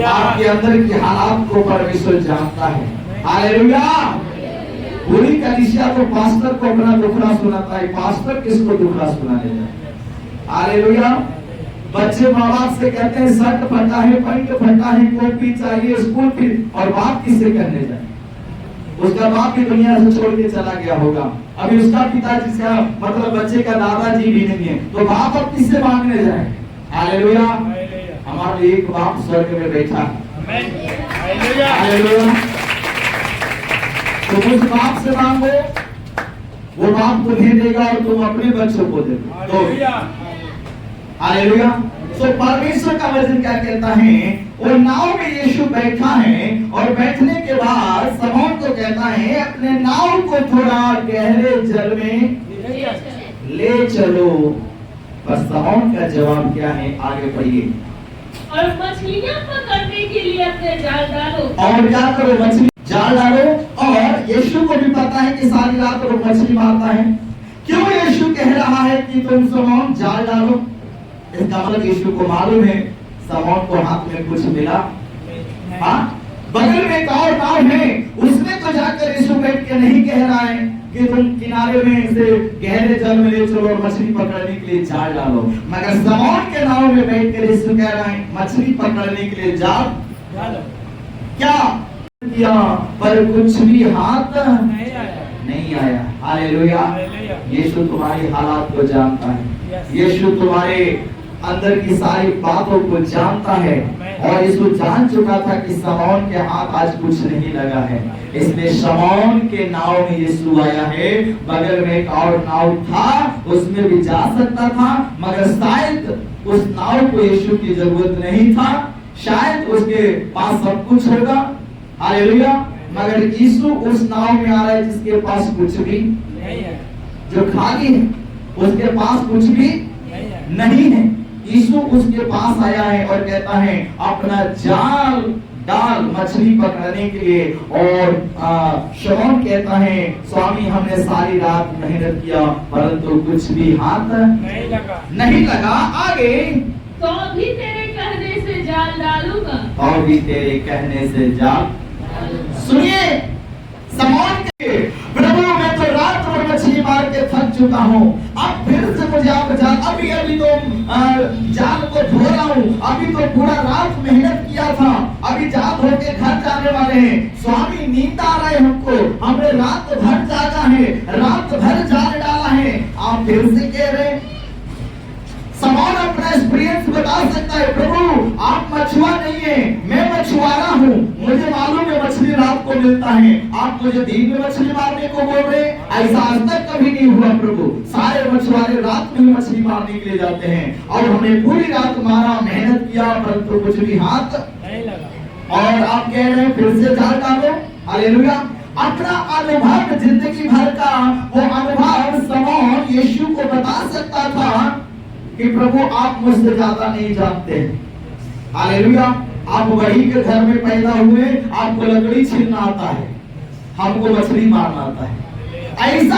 आपके अंदर की हालात को परमेश्वर जानता है। हालेलुया। पूरी कलीसिया तो पास्टर को अपना दुखड़ा सुनाता है, पास्टर किसको दुखड़ा सुनाने जाए? हालेलुया। बच्चे माँ बाप से कहते हैं शर्ट फटा है, पैंट फटा है, कॉपी चाहिए, स्कूल फीस, और बाप किससे करने जाए? उसका बाप भी दुनिया से छोड़ के चला गया होगा, अभी उसका पिताजी से मतलब बच्चे का दादाजी भी नहीं है, तो बाप अब किससे मांगने जाए? हालेलुया। हमारे एक बाप स्वर्ग में बैठा है। हालेलुया। तो उस बाप से मांगो, वो बाप तुम्हें देगा और तुम अपने बच्चों को देगा। हालेलुया। तो परमेश्वर का वचन क्या कहता है? वो नाव में यीशु बैठा है और बैठने के बाद शमौन को कहता है अपने नाव को थोड़ा गहरे जल में ले चलो। बस शमौन का जवाब क्या है? आगे पढ़िए। और मछलियां पकड़ने के लिए अपने जाल डालो। और क्या करो? मछली जाल डालो। और यीशु को भी पता है कि सारी रात वो मछली मारता है। क्यों यीशु कह रहा है कि तुम शमौन जाल डालो? इसका मतलब यीशु को मालूम है शमौन को हाथ में कुछ मिला। हाँ, बगल में एक और नाव है, उसमें तो जाकर यीशु बैठ के नहीं कह रहा है कि तुम किनारे में से गहरे जल में ले चलो और मछली पकड़ने के लिए जाल डालो, मगर शमौन के नाव में बैठ कर यीशु कह रहा है मछली पकड़ने के लिए जाल डालो। क्या किया? पर कुछ भी हाथ नहीं आया। हालेलुया। यीशु तुम्हारी हालात को जानता है, यीशु तुम्हारे अंदर की सारी बातों को जानता है, और यीशु जान चुका था कि शमौन के हाथ आज कुछ नहीं लगा है, इसलिए शमौन के नाव में यीशु आया है। बगल में एक और नाव था, उसमें भी जा सकता था, मगर शायद उस नाव को यीशु की जरूरत नहीं था, शायद उसके पास सब कुछ होगा। हालेलुया। मगर यीशु उस नाव में आ रहा है जिसके पास कुछ भी नहीं है, जो खाली है, उसके पास कुछ भी नहीं है। यीशु उसके पास आया है और कहता है अपना जाल डाल मछली पकड़ने के लिए। और शमौन कहता है स्वामी हमने सारी रात मेहनत किया परंतु कुछ भी हाथ नहीं लगा। आगे तो भी तेरे कहने से जाल डालूंगा। और भी तेरे कहने से जाल। सुनिए शमौन के, प्रभु मैं तो रात भर मछली मार के थक चुका हूँ, अब फिर से मुझे आप जाल, अभी तो जाल को धो रहा हूँ, अभी तो पूरा रात मेहनत किया था, अभी जाल धो के घर जाने वाले हैं, स्वामी नींद आ रहा है हमको, हमने रात भर जागा है, रात भर जाल डाला है, आप फिर से कह रहे? शमौन अपना एक्सपीरियंस बता सकता है, प्रभु आप मछुआ नहीं है, मैं मछुआरा हूँ, मुझे मालूम है मछली रात को मिलता है, आप मुझे दिन में मछली मारने को बोल रहे? ऐसा आज तक कभी नहीं हुआ प्रभु, सारे मछुआरे रात में ही मछली मारने के लिए जाते हैं, और हमने पूरी रात मारा, मेहनत किया परंतु कुछ भी हाथ नहीं लगा, और आप कह रहे हैं फिर से जाल डालो। हालेलुया। अपना अनुभव जिंदगी भर का वो अनुभव शमौन यीशु को बता सकता था कि प्रभु आप मुझसे ज्यादा नहीं जानते हैं। हालेलुया। आप वही के घर में पैदा हुए, आपको लकड़ी छीलना आता है, हमको मछली मारना आता है। ऐसा